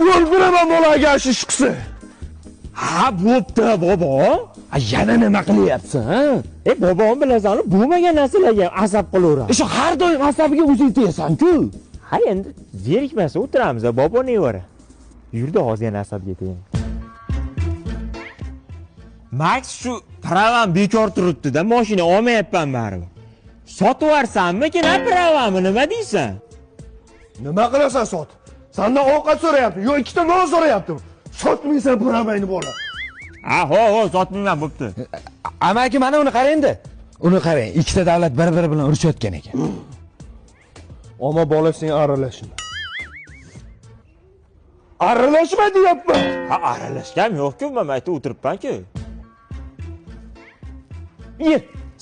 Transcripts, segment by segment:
O'ldiraman bolaga shu chiqsa. Ha, bo'pti, bobo. Yana nima qilyapsan, ha? Bobom bilasan, bo'lmagan narsalarga asab qilaveradi. Shu har doim asabiga o'zing tegasan-ku. Ha, endi zerikmasa o'tiramiz, bobo nevara. Yurdi hozir yana asabga tegin. Max shu pravam bekor turibdi-da, mashina olmayapman baribir. Sotib yuborsammikin, pravamni nima deysan? Nima qilasan sot? Sendan ovqat so'rayapti, yo ikkita non so'rayaptimi? Sotmaysan pramayni bola. Ha, sotmayman, bo'pti. Amaki mana uni qarang-da. Uni qarang, ikkita davlat bir-biri bilan urushayotgan ekan. Ammo bola sen aralashma. Aralashma deyapman. Ha, aralashgam yo'q-ku, men aytib o'tiribman-ku.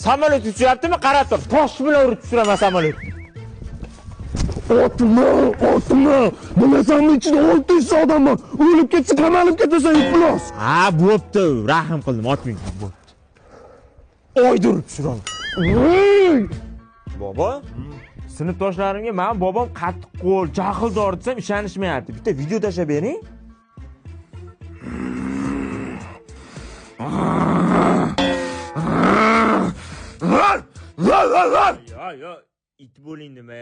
Samolyot uchyaptimi? Qarab tur. Tosh bilan urib tushiraman samolyotni. Otma. Bilasanmi, ichida 600 odam bor. O'lib ketsa, qamalib ketasan, iflos. Ha, bo'pti, rahim qildim, otmang, bo'pti. Oyda urib tushiraman. Bobo, sinfdoshlarimga men bobom qattiq qo'l, jahldor desam ishonishmayapti. Bitta video tashlab bering. Yo, it bo'ling nima?